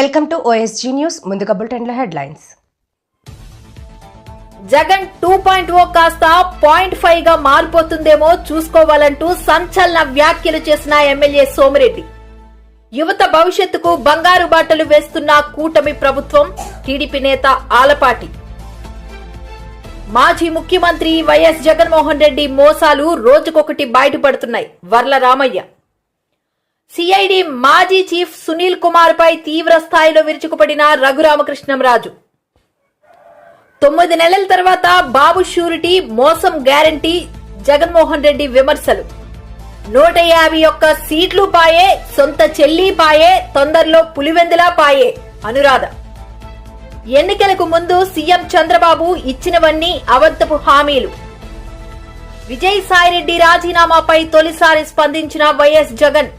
Welcome to OSG news. ముందుగా బులెటిన్ల headlines. Jagan 2.0 కాస్త 0.5 గా మారిపోతుందేమో చూసుకోవాలంటూ సంచలన వ్యాఖ్యలు చేసిన ఎమ్మెల్యే సోమిరెడ్డి. యువత భవిష్యత్తుకు బంగారు బాటలు వేస్తున్న కూటమి ప్రభుత్వం, టీడీపీ నేత ఆలపాటి. మాజీ ముఖ్యమంత్రి వైఎస్ జగన్మోహన్ రెడ్డి మోసాలు రోజుకొకటి బయటపడుతున్నాయి. వర్ల రామయ్య. సిఐడి మాజీ చీఫ్ సునీల్ కుమార్ పై తీవ్ర స్థాయిలో విరుచుకుపడిన రఘురామకృష్ణంరాజు. 9 నెలల తర్వాత బాబు షూరిటీ మోసం గ్యారంటీ జగన్మోహన్ రెడ్డి విమర్శలు. 151 సీట్లు పాయే, సొంత చెల్లి పాయే, తొందరలో పులివెందులా పాయే అనురాధ. ఎన్నికలకు ముందు సీఎం చంద్రబాబు ఇచ్చినవన్నీ అబద్ధపు హామీలు. విజయసాయిరెడ్డి రాజీనామాపై తొలిసారి స్పందించిన వైఎస్ జగన్.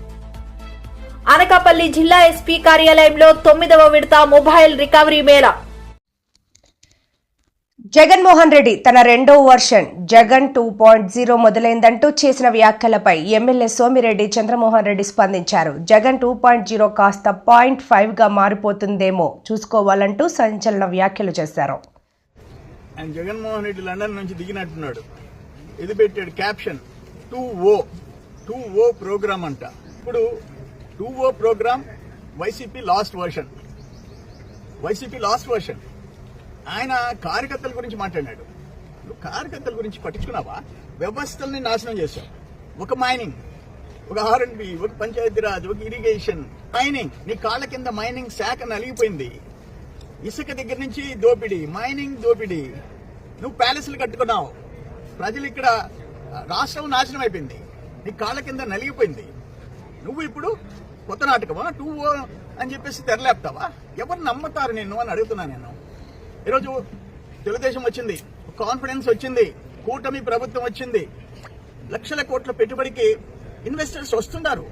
అనకాపల్లి జిల్లా ఎస్పీ కార్యాలయంలో 9వ విడత మొబైల్ రికవరీ మేళా. జగన్మోహన్ రెడ్డి తన రెండో వర్షన్ జగన్ 2.0 మొదలైందంటూ చేసిన వ్యాఖ్యలపై ఎమ్మెల్యే సోమిరెడ్డి చంద్రమోహన్ రెడ్డి స్పందించారు. జగన్ 2.0 కాస్త 0.5 గా మారిపోతుందేమో చూసుకోవాలంటూ సంచలన వ్యాఖ్యలు చేశారు. జగన్మోహన్ రెడ్డి లండన్ నుంచి దిగినట్టున్నాడు. ఇది పెట్టాడు క్యాప్షన్ 2O ప్రోగ్రామ్ అంట. ఇప్పుడు 2O programme YCP last version. ఆయన కార్యకర్తల గురించి మాట్లాడాడు. నువ్వు కార్యకర్తల గురించి పట్టించుకున్నావా? వ్యవస్థల్ని నాశనం చేశావు. ఒక మైనింగ్, ఒక R&B, ఒక పంచాయతీరాజ్, ఒక ఇరిగేషన్, మైనింగ్. నీ కాళ్ళ కింద మైనింగ్ శాఖ నలిగిపోయింది. ఇసుక దగ్గర నుంచి దోపిడీ, మైనింగ్ దోపిడీ. నువ్వు ప్యాలెస్లు కట్టుకున్నావు. ప్రజలు ఇక్కడ రాష్ట్రం నాశనం అయిపోయింది. నీ కాళ్ళ కింద నలిగిపోయింది. నువ్వు ఇప్పుడు కొత్త నాటకమా 2O అని చెప్పేసి తెరలేపుతావా? ఎవరు నమ్ముతారు నిన్ను అని అడుగుతున్నా నేను. ఈరోజు తెలుగుదేశం వచ్చింది, కాన్ఫిడెన్స్ వచ్చింది, కూటమి ప్రభుత్వం వచ్చింది. లక్షల కోట్ల పెట్టుబడికి ఇన్వెస్టర్స్ వస్తున్నారు.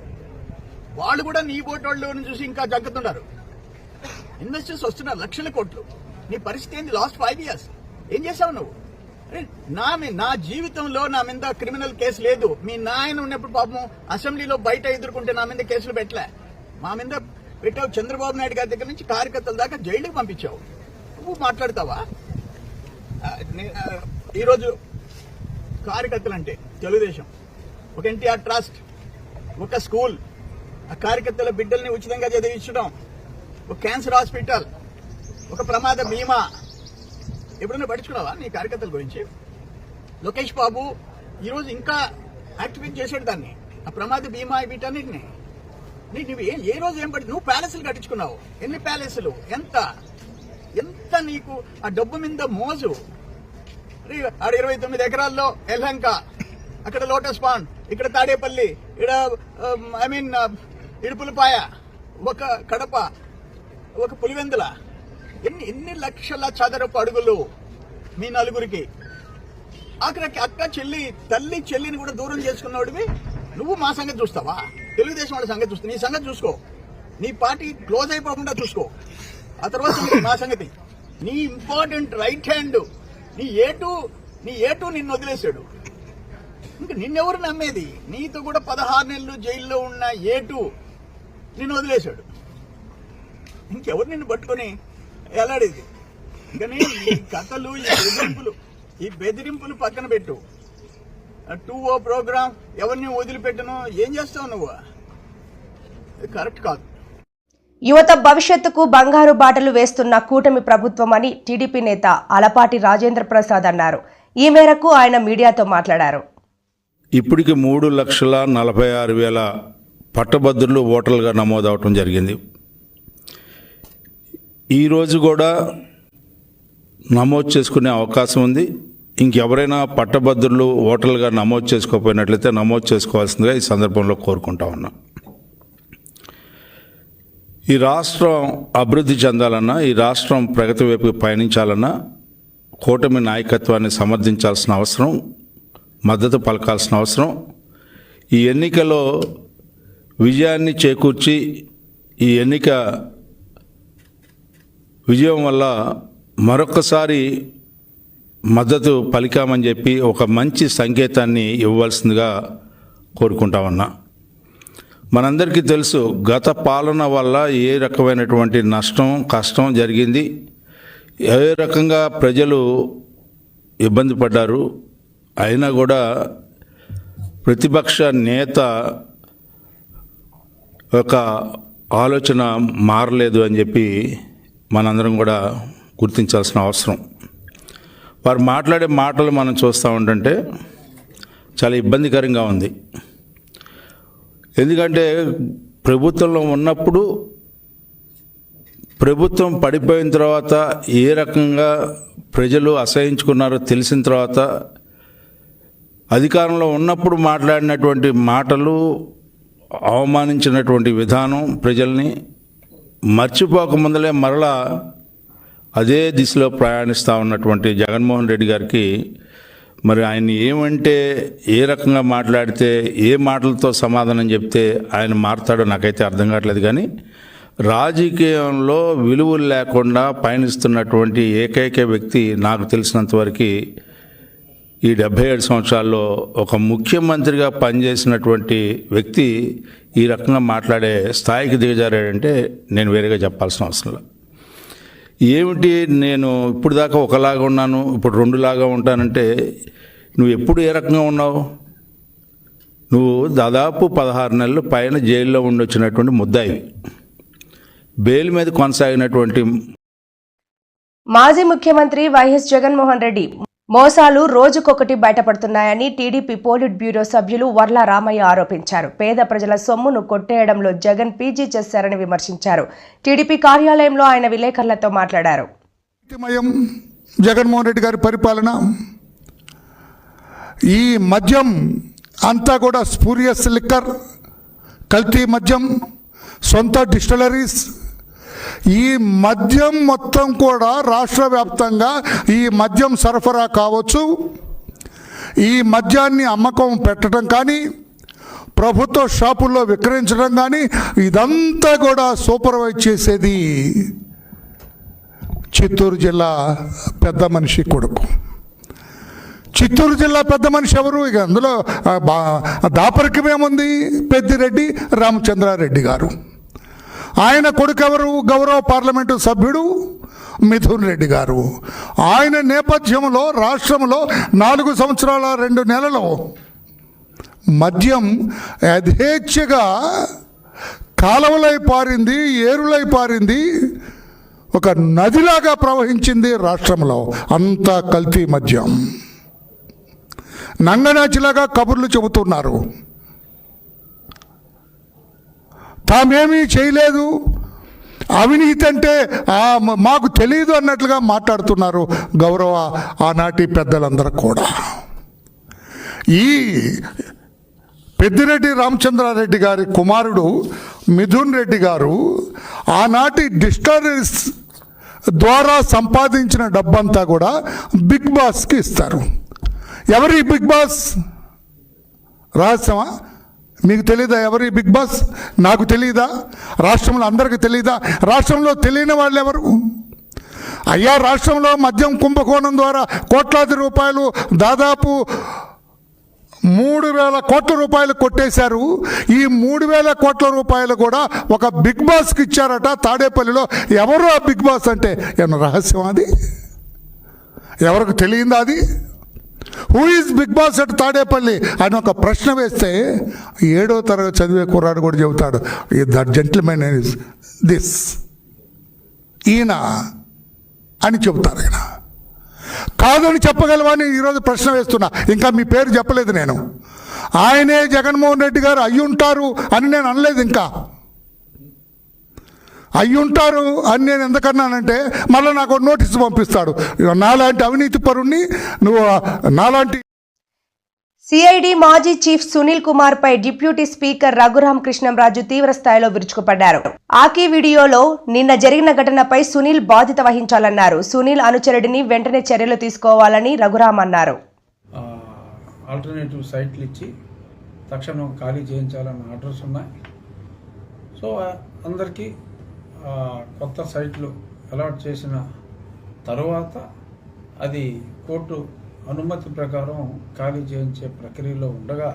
వాళ్ళు కూడా నీ ఓటోళ్ళని చూసి ఇంకా జగ్గుతున్నారు. ఇన్వెస్టర్స్ వస్తున్నారు, లక్షల కోట్లు. నీ పరిస్థితి ఏంది? లాస్ట్ 5 years ఏం చేసావు నువ్వు? నా జీవితంలో నా మీద క్రిమినల్ కేసు లేదు. మీ నాయన ఉన్నప్పుడు పాపం అసెంబ్లీలో బయట ఎదుర్కొంటే నా మీద కేసులు పెట్టలే. మా మీద పెట్టావు. చంద్రబాబు నాయుడు గారి దగ్గర నుంచి కార్యకర్తల దాకా జైలుకి పంపించావు. నువ్వు మాట్లాడతావా? ఈరోజు కార్యకర్తలు అంటే తెలుగుదేశం, ఒక ఎన్టీఆర్ ట్రస్ట్, ఒక స్కూల్, ఆ కార్యకర్తల బిడ్డల్ని ఉచితంగా చదివించడం, ఒక క్యాన్సర్ హాస్పిటల్, ఒక ప్రమాద బీమా. ఎప్పుడైనా పట్టించుకున్నావా నీ కార్యకర్తల గురించి? లోకేష్ బాబు ఈరోజు ఇంకా యాక్టివేట్ చేసాడు దాన్ని, ఆ ప్రమాద బీమా వీటన్నిటిని. నువ్వు ఏ రోజు ఏం పట్టి నువ్వు ప్యాలెస్లు కట్టించుకున్నావు. ఎన్ని ప్యాలెస్లు? ఎంత నీకు ఆ డబ్బు మీద మోజు. 29 ఎకరాల్లో ఎల్హంక, అక్కడ లోటస్ పాండ్, ఇక్కడ తాడేపల్లి, ఇక్కడ ఇడుపులపాయ, ఒక కడప, ఒక పులివెందుల. ఎన్ని లక్షల చదరపు అడుగులు మీ నలుగురికి. ఆఖరికి అక్క చెల్లి, తల్లి చెల్లిని కూడా దూరం చేసుకున్నవాడివి. నువ్వు మా సంగతి చూస్తావా? తెలుగుదేశం వాళ్ళ సంగతి చూస్తా. నీ సంగతి చూసుకో. నీ పార్టీ క్లోజ్ అయిపోకుండా చూసుకో. ఆ తర్వాత మా సంగతి. నీ ఇంపార్టెంట్ రైట్ హ్యాండ్, నీ ఏటు నిన్ను వదిలేశాడు. ఇంకా నిన్నెవరు నమ్మేది? నీతో కూడా 16 నెలలు జైల్లో ఉన్న ఏటు నిన్ను వదిలేశాడు. ఇంకెవరు నిన్ను పట్టుకొని ఎలాడేది? కానీ ఈ కథలు, ఈ బెదిరింపులు పక్కన పెట్టు. 2O ప్రోగ్రామ్ ఎవరిని వదిలిపెట్టను. ఏం చేస్తావు నువ్వు? కరెక్ట్ కాదు. యువత భవిష్యత్తుకు బంగారు బాటలు వేస్తున్న కూటమి ప్రభుత్వం అని టీడీపీ నేత అలపాటి రాజేంద్ర ప్రసాద్ అన్నారు. ఈ మేరకు ఆయన మీడియాతో మాట్లాడారు. ఇప్పటికి 3,46,000 పట్టభద్రులు ఓటర్లుగా నమోదవటం జరిగింది. ఈరోజు కూడా నమోదు చేసుకునే అవకాశం ఉంది. ఇంకెవరైనా పట్టభద్రులు ఓటర్లుగా నమోదు చేసుకోకపోయినట్లయితే నమోదు చేసుకోవాల్సిందిగా ఈ సందర్భంలో కోరుకుంటా ఉన్నా. ఈ రాష్ట్రం అభివృద్ధి చెందాలన్నా, ఈ రాష్ట్రం ప్రగతి వైపు పయనించాలన్నా కూటమి నాయకత్వాన్ని సమర్థించాల్సిన అవసరం, మద్దతు పలకాల్సిన అవసరం. ఈ ఎన్నికలో విజయాన్ని చేకూర్చి ఈ ఎన్నిక విజయం వల్ల మరొకసారి మద్దతు పలికామని చెప్పి ఒక మంచి సంకేతాన్ని ఇవ్వవలసిందిగా కోరుకుంటా ఉన్నా. మనందరికీ తెలుసు గత పాలన వల్ల ఏ రకమైనటువంటి నష్టం కష్టం జరిగింది, ఏ రకంగా ప్రజలు ఇబ్బంది పడ్డారు. అయినా కూడా ప్రతిపక్ష నేత ఒక ఆలోచన మారలేదు అని చెప్పి మనందరం కూడా గుర్తించాల్సిన అవసరం. వారు మాట్లాడే మాటలు మనం చూస్తూ ఉంటుంటే చాలా ఇబ్బందికరంగా ఉంది. ఎందుకంటే ప్రభుత్వంలో ఉన్నప్పుడు, ప్రభుత్వం పడిపోయిన తర్వాత ఏ రకంగా ప్రజలు అసహించుకున్నారో తెలిసిన తర్వాత అధికారంలో ఉన్నప్పుడు మాట్లాడినటువంటి మాటలు, అవమానించినటువంటి విధానం ప్రజల్ని మర్చిపోకముందలే మరలా అదే దిశలో ప్రయాణిస్తూ ఉన్నటువంటి జగన్మోహన్ రెడ్డి గారికి మరి ఆయన ఏమంటే, ఏ రకంగా మాట్లాడితే, ఏ మాటలతో సమాధానం చెప్తే ఆయన మారతాడో నాకైతే అర్థం కావట్లేదు. కానీ రాజకీయంలో విలువలు లేకుండా పయనిస్తున్నటువంటి ఏకైక వ్యక్తి నాకు తెలిసినంతవరకు ఈ 77 సంవత్సరాల్లో ఒక ముఖ్యమంత్రిగా పనిచేసినటువంటి వ్యక్తి ఈ రకంగా మాట్లాడే స్థాయికి దిగజారాడంటే నేను వేరేగా చెప్పాల్సిన అవసరం లేదు. ఏమిటి, నేను ఇప్పుడు దాకా ఒకలాగా ఉన్నాను, ఇప్పుడు రెండులాగా ఉంటానంటే నువ్వు ఎప్పుడు ఏ రకంగా ఉన్నావు? నువ్వు దాదాపు 16 నెలలు పైన జైల్లో ఉండొచ్చినటువంటి ముద్దాయివి. బెయిల్ మీద కొనసాగినటువంటి మాజీ ముఖ్యమంత్రి వైఎస్ జగన్మోహన్ రెడ్డి మోసాలు రోజుకొకటి బయటపడుతున్నాయని టీడీపీ పోలిట్ బ్యూరో సభ్యులు వర్ల రామయ్య ఆరోపించారు. పేద ప్రజల సొమ్మును కొట్టేయడంలో జగన్ పీజీ చేశారని విమర్శించారు. టీడీపీ కార్యాలయంలో ఆయన విలేకరులతో మాట్లాడారు. జగన్మోహన్ రెడ్డి గారి పరిపాలన, ఈ మద్యం అంతా కూడా స్పూరియస్ లిక్కర్, కల్తీ మద్యం, సొంత డిస్టిలరీస్, ఈ మద్యం మొత్తం కూడా రాష్ట్ర వ్యాప్తంగా ఈ మద్యం సరఫరా కావచ్చు, ఈ మద్యాన్ని అమ్మకం పెట్టడం కానీ, ప్రభుత్వ షాపుల్లో విక్రయించడం కానీ, ఇదంతా కూడా సూపర్వైజ్ చేసేది చిత్తూరు జిల్లా పెద్ద మనిషి కొడుకు. చిత్తూరు జిల్లా పెద్ద మనిషి ఎవరు? ఇక అందులో దాపరికమేముంది? పెద్దిరెడ్డి రామచంద్రారెడ్డి గారు. ఆయన కొడుకు ఎవరు? గౌరవ పార్లమెంటు సభ్యుడు మిథున్ రెడ్డి గారు. ఆయన నేపథ్యంలో రాష్ట్రంలో 4 సంవత్సరాల 2 నెలలు మద్యం యథేచ్ఛగా కాలువలై పారింది, ఏరులై పారింది, ఒక నదిలాగా ప్రవహించింది రాష్ట్రంలో. అంతా కల్తీ మద్యం. నంగనాచిలాగా కబుర్లు చెబుతున్నారు, తామేమీ చేయలేదు, అవినీతి అంటే మాకు తెలియదు అన్నట్లుగా మాట్లాడుతున్నారు గౌరవ ఆనాటి పెద్దలందరూ కూడా. ఈ పెద్దిరెడ్డి రామచంద్రారెడ్డి గారి కుమారుడు మిథున్ రెడ్డి గారు ఆనాటి డిస్టరీస్ ద్వారా సంపాదించిన డబ్బంతా కూడా బిగ్ బాస్కి ఇస్తారు. ఎవరి బిగ్ బాస్? రహస్యమా? మీకు తెలీదా ఎవరి బిగ్ బాస్? నాకు తెలీదా? రాష్ట్రంలో అందరికీ తెలీదా? రాష్ట్రంలో తెలియని వాళ్ళు ఎవరు? అయ్యా, రాష్ట్రంలో మద్యం కుంభకోణం ద్వారా కోట్లాది రూపాయలు, దాదాపు 3,000 కోట్ల రూపాయలు కొట్టేశారు. ఈ 3,000 కోట్ల రూపాయలు కూడా ఒక బిగ్ బాస్కి ఇచ్చారట తాడేపల్లిలో. ఎవరు ఆ బిగ్ బాస్ అంటే? ఏమన్నా రహస్యం అది? ఎవరికి తెలియందా అది? Who is big boss at Tadepalli అని ఒక ప్రశ్న వేస్తే 7వ తరగతి చదివే కుర్రాడు కూడా చెబుతాడు, దట్ జెంటిల్మెన్ ఇస్ దిస్, ఈయన అని చెబుతారు. ఆయన కాదని చెప్పగలవని ఈరోజు ప్రశ్న వేస్తున్నా. ఇంకా మీ పేరు చెప్పలేదు నేను. ఆయనే జగన్మోహన్ రెడ్డి గారు అయ్యుంటారు అని నేను అనలేదు. ఇంకా అయ్యుంటారు అని నేను ఎందుకన్నానంటే మళ్ళీ నాకు నోటీసు పంపిస్తాడు. నాలాంటి అవినీతి పరుణ్ణి నువ్వు నాలాంటి. సిఐడి మాజీ చీఫ్ సునీల్ కుమార్ పై డిప్యూటీ స్పీకర్ రఘురామ్ కృష్ణంరాజు తీవ్ర స్థాయిలో విరుచుకుపడ్డారు. ఆకీ వీడియోలో నిన్న జరిగిన ఘటనపై సునీల్ బాధ్యత వహించాలన్నారు. సునీల్ అనుచరుడిని వెంటనే చర్యలు తీసుకోవాలని రఘురామ్ అన్నారు. ఆల్టర్నేటివ్ సైట్లు ఇచ్చి తక్షణం ఖాళీ చేయించాలన్న ఆర్డర్స్ ఉన్నాయి. సో అందరికీ కొత్త సైట్లు అలాట్ చేసిన తర్వాత అది కోర్టు అనుమతి ప్రకారం ఖాళీ చేయించే ప్రక్రియలో ఉండగా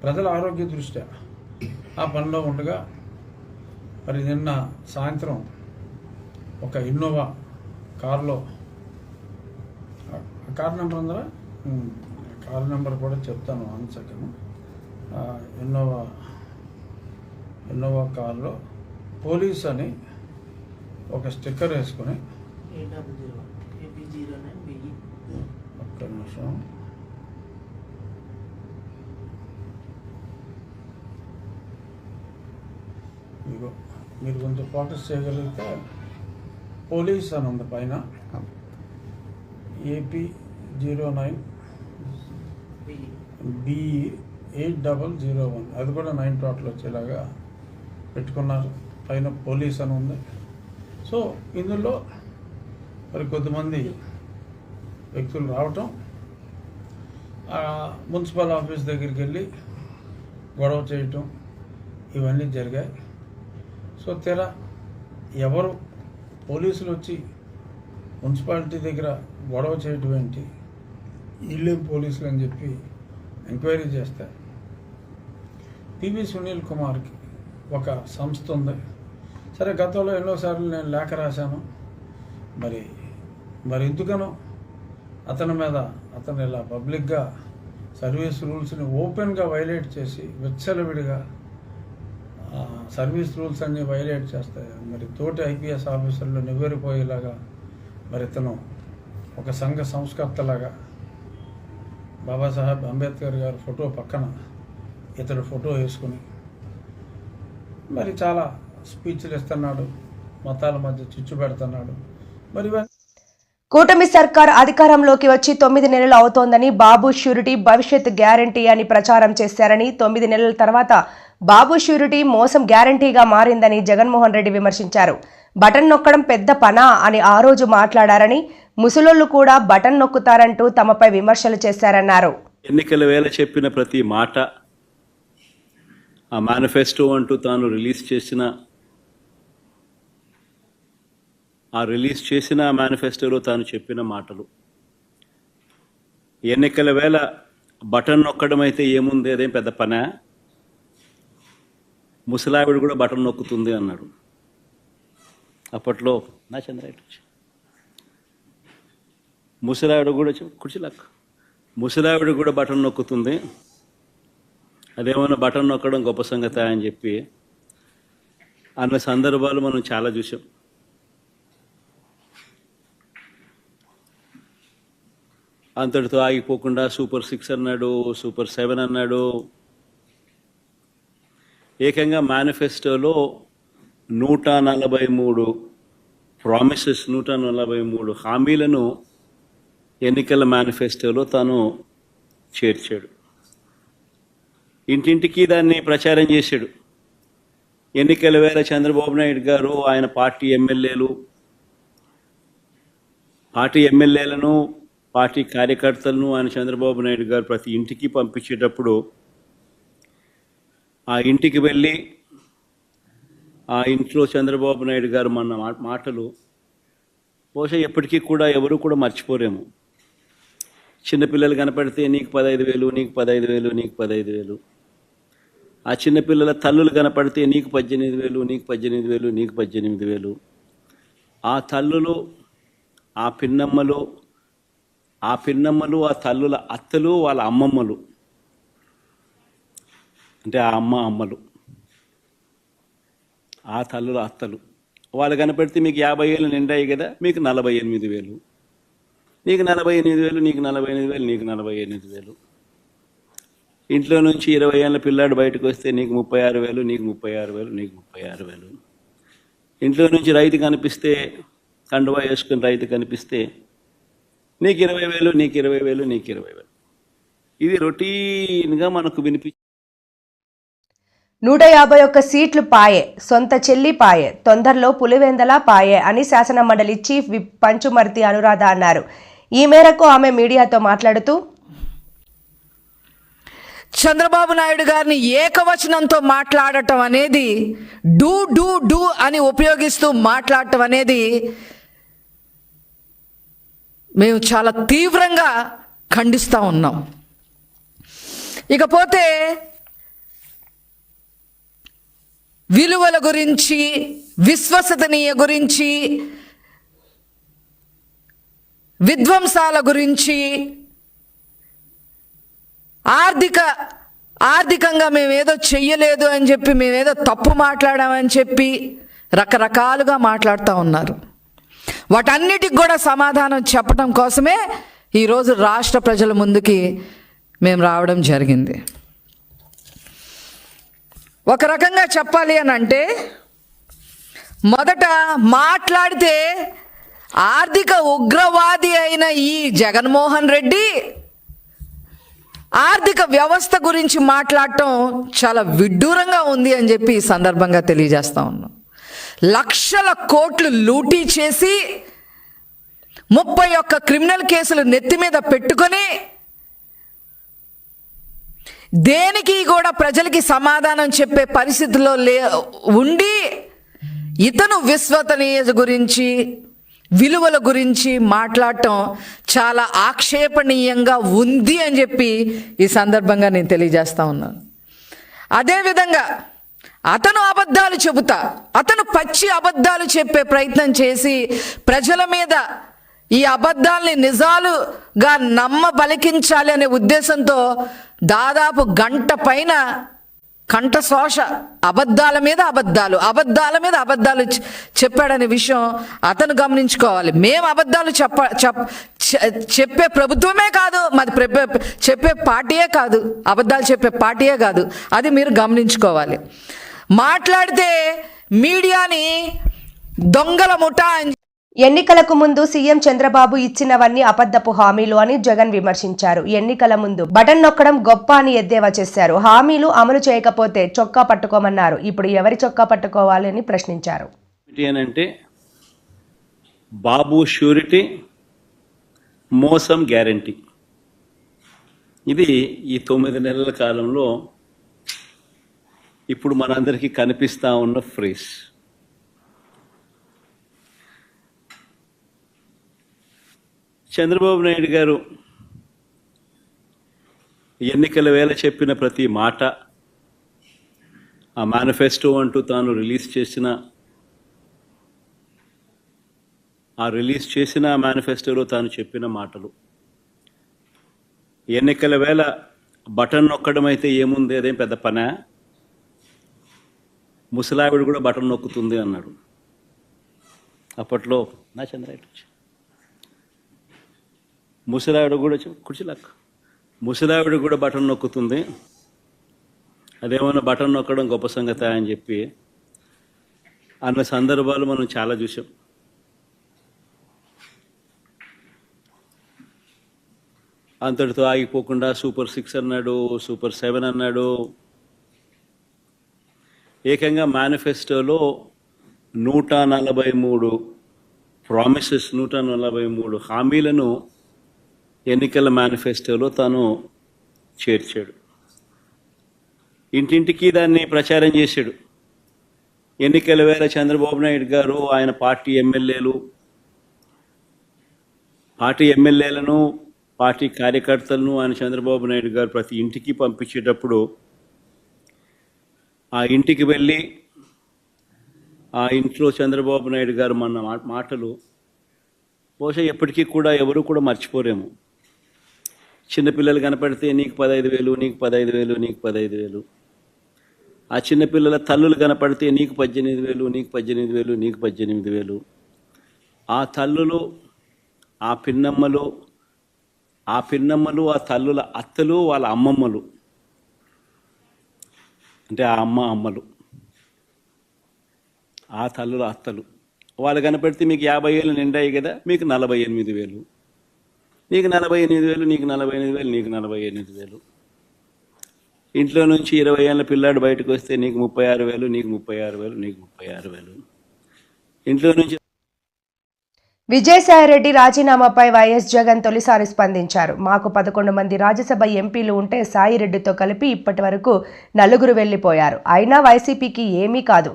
ప్రజల ఆరోగ్య దృష్ట్యా ఆ పనిలో ఉండగా మరి నిన్న సాయంత్రం ఒక ఇన్నోవా కారులో, కార్ నెంబర్ ఉందా, కార్ నెంబర్ కూడా చెప్తాను 1 సెకండ్. ఇన్నోవా కారులో పోలీస్ అని ఒక స్టిక్కర్ వేసుకొని, ఒక్క నిమిషం, ఇదిగో మీరు కొంచెం ఫోకస్ చేయగలిగితే పోలీస్ అని ఉంది పైన, AP09 BE8001, అది కూడా 9 టోటల్ వచ్చేలాగా పెట్టుకున్నారు. పైన పోలీస్ అని ఉంది. సో ఇందులో మరి కొద్దిమంది వ్యక్తులు రావటం, మున్సిపల్ ఆఫీస్ దగ్గరికి వెళ్ళి గొడవ చేయటం, ఇవన్నీ జరిగాయి. సో తెరా ఎవరు పోలీసులు వచ్చి మున్సిపాలిటీ దగ్గర గొడవ చేయటం ఏంటి, వీళ్ళేం పోలీసులు అని చెప్పి ఎంక్వైరీ చేస్తే పివి సునీల్ కుమార్కి ఒక సంస్థ ఉంది. సరే, గతంలో ఎన్నోసార్లు నేను లేఖ రాశాను. మరి ఎందుకనో అతను ఇలా పబ్లిక్గా సర్వీస్ రూల్స్ని ఓపెన్గా వైలేట్ చేసి విచ్చలవిడిగా సర్వీస్ రూల్స్ అన్నీ వైలేట్ చేస్తాయి. మరి తోటి ఐపీఎస్ ఆఫీసర్లు నివ్వెరిపోయేలాగా మరి ఇతను ఒక సంఘ సంస్కర్తలాగా బాబాసాహెబ్ అంబేద్కర్ గారి ఫోటో పక్కన ఇతడు ఫోటో వేసుకుని మరి చాలా స్పీచ్లు ఇస్తున్నాడు, మతాల మధ్య చిచ్చు పెడుతున్నాడు. మరి కూటమి సర్కార్ అధికారంలోకి వచ్చి 9 నెలలు అవుతోందని, బాబు ష్యూరిటీ భవిష్యత్ గ్యారంటీ అని ప్రచారం చేశారని, 9 నెలల తర్వాత బాబు ష్యూరిటీ మోసం గ్యారంటీగా మారిందని జగన్మోహన్ రెడ్డి విమర్శించారు. బటన్ నొక్కడం పెద్ద పనా అని ఆ రోజు మాట్లాడారని, ముసలోళ్లు కూడా బటన్ నొక్కుతారంటూ తమపై విమర్శలు చేశారన్నారు. ఎన్నికల వేళ చెప్పిన ప్రతి మాట, ఆ మేనిఫెస్టో అంటూ తాను రిలీజ్ చేసిన మేనిఫెస్టోలో తాను చెప్పిన మాటలు, ఎన్నికల వేళ బటన్ నొక్కడం అయితే ఏముంది, అదేం పెద్ద పనా, ముసలావిడ కూడా బటన్ నొక్కుతుంది అన్నాడు. అప్పట్లో నా చంద్రాయుడు ముసలావిడ కూడా కుర్చీలాక్ ముసలావిడ కూడా బటన్ నొక్కుతుంది, అదేమన్నా బటన్ నొక్కడం గొప్ప సంగతి అని చెప్పి అన్న సందర్భాలు మనం చాలా చూసాం. అంతటితో ఆగిపోకుండా సూపర్ 6 అన్నాడు, సూపర్ 7 అన్నాడు. ఏకంగా మేనిఫెస్టోలో 143 ప్రామిసెస్, 143 హామీలను ఎన్నికల మేనిఫెస్టోలో తాను చేర్చాడు. ఇంటింటికి దాన్ని ప్రచారం చేశాడు. ఎన్నికల వేళ చంద్రబాబు నాయుడు గారు ఆయన పార్టీ ఎమ్మెల్యేలను పార్టీ కార్యకర్తలను ఆయన చంద్రబాబు నాయుడు గారు ప్రతి ఇంటికి పంపించేటప్పుడు ఆ ఇంటికి వెళ్ళి ఆ ఇంట్లో చంద్రబాబు నాయుడు గారు మన మాటలు బహుశా ఎప్పటికీ కూడా ఎవరు కూడా మర్చిపోరేమో. చిన్నపిల్లలు కనపడితే నీకు 15,000, నీకు 15,000, నీకు 15,000. ఆ చిన్నపిల్లల తల్లులు కనపడితే నీకు 18,000, నీకు 18,000, నీకు 18,000. ఆ తల్లులు, ఆ పిన్నమ్మలు, ఆ తల్లుల అత్తలు, వాళ్ళ అమ్మమ్మలు, అంటే ఆ అమ్మలు, ఆ తల్లుల అత్తలు, వాళ్ళు కనపడితే మీకు 50 ఏళ్ళు నిండాయి కదా, మీకు 48,000, నీకు 48,000, నీకు 48,000, నీకు 48,000. ఇంట్లో నుంచి 20 ఏళ్ళ పిల్లాడు బయటకు వస్తే నీకు 36,000, నీకు 36,000, నీకు 36,000. ఇంట్లో నుంచి రైతు కనిపిస్తే, కండువా వేసుకుని రైతు కనిపిస్తే నీకు 20,000, నీకు 20,000, నీకు 20,000. ఇది రొటీన్గా మనకు 151 సీట్లు పాయే, సొంత చెల్లి పాయే, తొందరలో పులివెందల పాయే అని శాసన మండలి చీఫ్ విప్ పంచుమర్తి అనురాధ అన్నారు. ఈ మేరకు ఆమె మీడియాతో మాట్లాడుతూ, చంద్రబాబు నాయుడు గారిని ఏకవచనంతో మాట్లాడటం అనేది, డూ అని ఉపయోగిస్తూ మాట్లాడటం అనేది మేము చాలా తీవ్రంగా ఖండిస్తూ ఉన్నాం. ఇకపోతే విలువల గురించి, విశ్వసనీయ గురించి, విధ్వంసాల గురించి, ఆర్థికంగా మేమేదో చెయ్యలేదు అని చెప్పి, మేమేదో తప్పు మాట్లాడామని చెప్పి రకరకాలుగా మాట్లాడుతూ ఉన్నారు. వాటన్నిటికి కూడా సమాధానం చెప్పడం కోసమే ఈరోజు రాష్ట్ర ప్రజల ముందుకి మేము రావడం జరిగింది. ఒక రకంగా చెప్పాలి అని అంటే, మొదట మాట్లాడితే ఆర్థిక ఉగ్రవాది అయిన ఈ జగన్మోహన్ రెడ్డి ఆర్థిక వ్యవస్థ గురించి మాట్లాడటం చాలా విడ్డూరంగా ఉంది అని చెప్పి ఈ సందర్భంగా తెలియజేస్తా ఉన్నాం. లక్షల కోట్లు లూటీ చేసి 31 క్రిమినల్ కేసులు నెత్తి మీద పెట్టుకొని దేనికి కూడా ప్రజలకి సమాధానం చెప్పే పరిస్థితిలో ఉండి ఇతను విశ్వసనీయత గురించి, విలువల గురించి మాట్లాడటం చాలా ఆక్షేపణీయంగా ఉంది అని చెప్పి ఈ సందర్భంగా నేను తెలియజేస్తా ఉన్నాను. అదేవిధంగా అతను అబద్ధాలు చెబుతా, అతను పచ్చి అబద్ధాలు చెప్పే ప్రయత్నం చేసి ప్రజల మీద ఈ అబద్ధాలని నిజాలుగా బలికించాలి అనే ఉద్దేశంతో దాదాపు గంట పైన కంఠశోష అబద్ధాల మీద అబద్ధాలు చెప్పాడనే విషయం అతను గమనించుకోవాలి. మేము అబద్ధాలు చెప్పే ప్రభుత్వమే కాదు, మాది చెప్పే పార్టీయే కాదు, అబద్ధాలు చెప్పే పార్టీయే కాదు. అది మీరు గమనించుకోవాలి. మాట్లాడితే మీడియాని దొంగల ముఠా అని. ఎన్నికలకు ముందు సీఎం చంద్రబాబు ఇచ్చినవన్నీ అబద్ధపు హామీలు అని జగన్ విమర్శించారు. ఎన్నికల ముందు బటన్ నొక్కడం గొప్ప అని ఎద్దేవా చేశారు. హామీలు అమలు చేయకపోతే చొక్కా పట్టుకోమన్నారు. ఇప్పుడు ఎవరి చొక్కా పట్టుకోవాలి అని ప్రశ్నించారు. అంటే బాబు షూరిటీ, మోసం గ్యారంటీ. ఇది ఈ 9 నెలల కాలంలో ఇప్పుడు మనందరికీ కనిపిస్తా ఉన్న ఫ్రేజ్. చంద్రబాబు నాయుడు గారు ఎన్నికల వేళ చెప్పిన ప్రతి మాట, ఆ మేనిఫెస్టో అంటూ తాను రిలీజ్ చేసిన మేనిఫెస్టోలో తాను చెప్పిన మాటలు, ఎన్నికల వేళ బటన్ నొక్కడం అయితే ఏముంది, అదేం పెద్ద పనా, ముసలావిడ కూడా బటన్ నొక్కుతుంది అన్నాడు. అప్పట్లో నా చంద్రాయుడు ముసలావిడ కూడా కుర్చీలాక్ ముసలావిడ కూడా బటన్ నొక్కుతుంది, అదేమన్నా బటన్ నొక్కడం గొప్ప సంగతి అని చెప్పి అన్న సందర్భాలు మనం చాలా చూసాం. అంతటితో ఆగిపోకుండా సూపర్ 6 అన్నాడు, సూపర్ 7 అన్నాడు. ఏకంగా మేనిఫెస్టోలో 143 ప్రామిసెస్, 143 హామీలను ఎన్నికల మేనిఫెస్టోలో తాను చేర్చాడు. ఇంటింటికి దాన్ని ప్రచారం చేశాడు. ఎన్నికల వేళ చంద్రబాబు నాయుడు గారు ఆయన పార్టీ ఎమ్మెల్యేలను పార్టీ కార్యకర్తలను ఆయన చంద్రబాబు నాయుడు గారు ప్రతి ఇంటికి పంపించేటప్పుడు ఆ ఇంటికి వెళ్ళి ఆ ఇంట్లో చంద్రబాబు నాయుడు గారు మన మాటలు బహుశా ఎప్పటికీ కూడా ఎవరు కూడా మర్చిపోరేమో. చిన్నపిల్లలు కనపడితే నీకు 15,000, నీకు 15,000, నీకు 15,000. ఆ చిన్నపిల్లల తల్లులు కనపడితే నీకు 18,000, నీకు 18,000, నీకు 18,000. ఆ తల్లులు, ఆ పిన్నమ్మలు, ఆ తల్లుల అత్తలు, వాళ్ళ అమ్మమ్మలు, అంటే ఆ అమ్మలు, ఆ తల్లుల అత్తలు, వాళ్ళు కనపడితే మీకు 50 ఏళ్ళు నిండాయి కదా, మీకు 48,000, నీకు 48,000, నీకు 48,000, నీకు 48,000. ఇంట్లో నుంచి 20 ఏళ్ళ పిల్లాడు బయటకు వస్తే నీకు 36,000, నీకు 36,000, నీకు 36,000. ఇంట్లో నుంచి విజయసాయిరెడ్డి రాజీనామాపై వైఎస్ జగన్ తొలిసారి స్పందించారు. మాకు 11 మంది రాజ్యసభ ఎంపీలు ఉంటే సాయిరెడ్డితో కలిపి ఇప్పటి వరకు 4 వెళ్లిపోయారు. అయినా వైసీపీకి ఏమీ కాదు.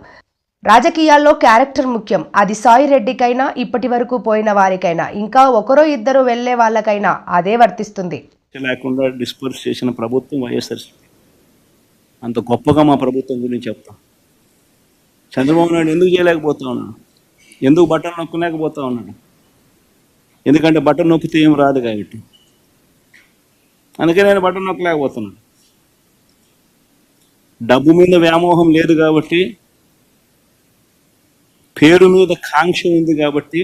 రాజకీయాల్లో క్యారెక్టర్ ముఖ్యం. అది సాయిరెడ్డికైనా, ఇప్పటి వరకు పోయిన వారికైనా, ఇంకా ఒకరో ఇద్దరు వెళ్లే వాళ్ళకైనా అదే వర్తిస్తుంది. లేకుండా డిస్పర్స్ చేసిన ప్రభుత్వం వైఎస్ఆర్. అంత గొప్పగా మా ప్రభుత్వం గురించి చెప్తాం. చంద్రబాబు నాయుడు ఎందుకు చేయలేకపోతా ఉన్నాడు? ఎందుకు బటన్ నొక్కలేకపోతా ఉన్నాడు? ఎందుకంటే బటన్ నొక్కితే ఏం రాదు కాబట్టి. అందుకే నేను బటన్ నొక్కలేకపోతున్నాను. డబ్బు మీద వ్యామోహం లేదు కాబట్టి, పేరు మీద కాంక్ష ఉంది కాబట్టి,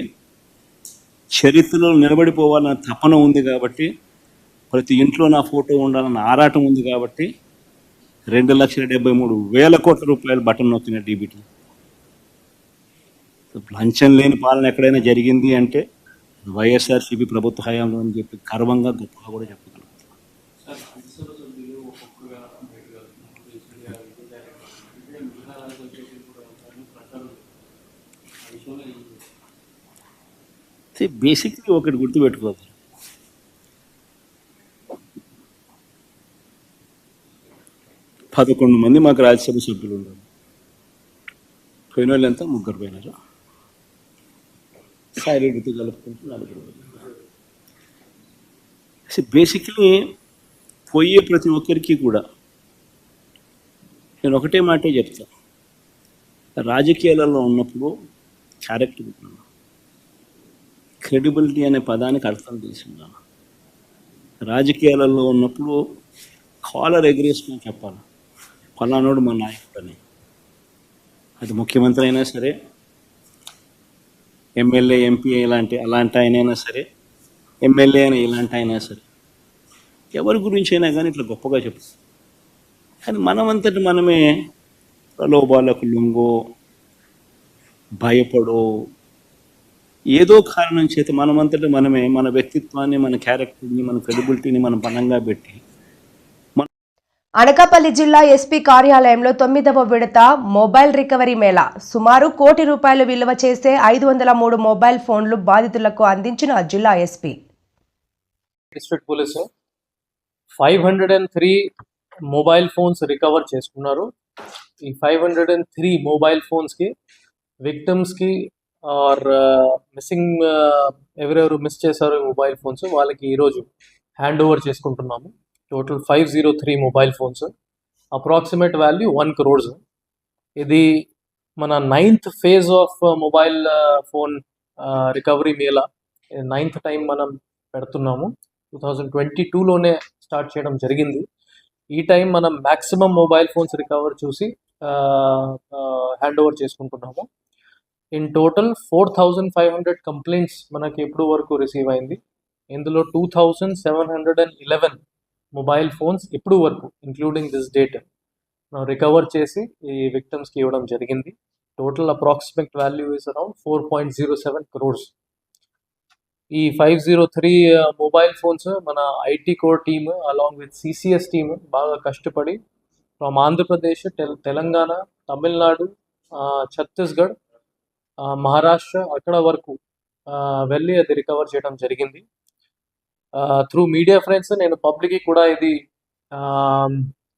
చరిత్రలో నిలబడిపోవాలన్న తపన ఉంది కాబట్టి, ప్రతి ఇంట్లో నా ఫోటో ఉండాలన్న ఆరాటం ఉంది కాబట్టి 2,73,000 కోట్ల రూపాయలు బటన్ నొక్కిన డీబీటీ. లంచం లేని పాలన ఎక్కడైనా జరిగింది అంటే వైఎస్ఆర్సీపీ ప్రభుత్వ హయాంలో అని చెప్పి గర్వంగా గొప్పగా కూడా చెప్పగలుగుతాం. బేసిక్లీ ఒకటి గుర్తుపెట్టుకోవాలి, పదకొండు మంది మాకు రాజ్యసభ సభ్యులు ఉన్నారు. పోయిన వాళ్ళు ఎంత? 3 పోయినారు. సాయిరెడ్డితో కలుపుకుంటూ 4 బేసిక్లీ పోయే ప్రతి ఒక్కరికి కూడా నేను ఒకటే మాటే చెప్తా, రాజకీయాలలో ఉన్నప్పుడు క్యారెక్టర్ ఉన్నాను, క్రెడిబిలిటీ అనే పదానికి అర్థం తీసుకున్నాను. రాజకీయాలలో ఉన్నప్పుడు కాలర్ ఎగరేసుకొని చెప్పాలి, ఫలానోడు మా నాయకుడు అని. అది ముఖ్యమంత్రి అయినా సరే, ఎమ్మెల్యే ఎంపీ అలాంటి ఆయనైనా సరే, ఎమ్మెల్యే అయినా ఇలాంటి అయినా సరే, ఎవరి గురించి అయినా కానీ ఇట్లా గొప్పగా చెప్తాం. కానీ మనమంతటి మనమే ప్రలోభాలకు లొంగో, భయపడో, ఏదో కారణం చేత మనమంతటి మనమే మన వ్యక్తిత్వాన్ని, మన క్యారెక్టర్ని, మన క్రెడిబిలిటీని మనం పణంగా పెట్టి అనకాపల్లి జిల్లా ఎస్పీ కార్యాలయంలో 9వ విడత మొబైల్ రికవరీ మేళా సుమారు ₹1 కోటి విలువ చేసే 503 మొబైల్ ఫోన్లు బాధితులకు అందించిన జిల్లా SP. District police 503 mobile phones recover చేసుకున్నారు. ఈ 503 మొబైల్ ఫోన్స్కి విక్టిమ్స్కి ఆర్ మిస్సింగ్ ఎవరెవరు మిస్ చేశారో ఈ మొబైల్ ఫోన్స్ వాళ్ళకి ఈరోజు హ్యాండ్ ఓవర్ చేసుకుంటున్నాము. Total 503 mobile phones, approximate value 1 crore. ఇది మన 9th phase of mobile phone recovery Mela, 9th time మనం పెడుతున్నాము. 2022లోనే స్టార్ట్ చేయడం జరిగింది. ఈ టైం మనం మ్యాక్సిమం మొబైల్ ఫోన్స్ రికవర్ చూసి హ్యాండ్ ఓవర్ చేసుకుంటున్నాము. ఇన్ టోటల్ 4,500 కంప్లైంట్స్ మనకి ఇప్పుడు వరకు రిసీవ్ అయింది. ఇందులో 2,711 మొబైల్ ఫోన్స్ ఇప్పుడు వరకు ఇంక్లూడింగ్ దిస్ డేట్ రికవర్ చేసి ఈ విక్టిమ్స్కి ఇవ్వడం జరిగింది. Total approximate value is around 4.07 crores. ఈ 503 మొబైల్ ఫోన్స్ మన IT core team along with CCS team బాగా కష్టపడి ఫ్రమ్ ఆంధ్రప్రదేశ్, తెలంగాణ, తమిళనాడు, ఛత్తీస్గఢ్, మహారాష్ట్ర అక్కడ వరకు వెళ్ళి అది రికవర్ చేయడం జరిగింది. త్రూ మీడియా ఫ్రెండ్స్ నేను పబ్లిక్కి కూడా ఇది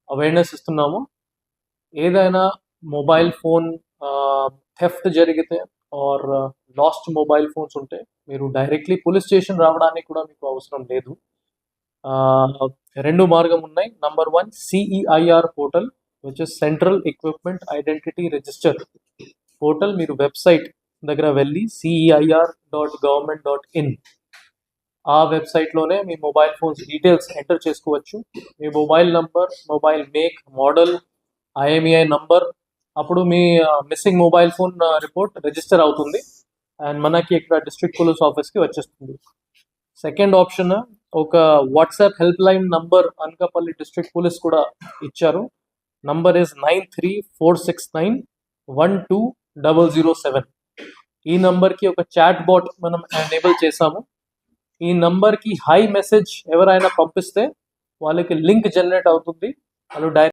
అవేర్నెస్ ఇస్తున్నాము. ఏదైనా మొబైల్ ఫోన్ థెఫ్ట్ జరిగితే ఆర్ లాస్ట్ మొబైల్ ఫోన్స్ ఉంటే మీరు డైరెక్ట్లీ పోలీస్ స్టేషన్ రావడానికి కూడా మీకు అవసరం లేదు. 2 మార్గం ఉన్నాయి. Number 1 CEIR portal, which is central equipment identity register portal. మీరు వెబ్సైట్ దగ్గర వెళ్ళి CEIR.government.in ఆ వెబ్సైట్లోనే మీ మొబైల్ ఫోన్స్ డీటెయిల్స్ ఎంటర్ చేసుకోవచ్చు. మీ mobile number, mobile make, model, IMEI number, అప్పుడు మీ missing mobile phone report register అవుతుంది అండ్ మనకి ఇక్కడ డిస్ట్రిక్ట్ పోలీస్ ఆఫీస్కి వచ్చేస్తుంది. సెకండ్ ఆప్షన్, ఒక WhatsApp helpline number Anakapalli district police కూడా ఇచ్చారు. Number is 9346912007. ఈ నంబర్కి ఒక చాట్ బాట్ మనం ఎనేబుల్ చేసాము. ఈ నంబర్కి హై మెసేజ్ ఎవరైనా పంపిస్తే వాళ్ళకి లింక్ జనరేట్ అవుతుంది. వాళ్ళు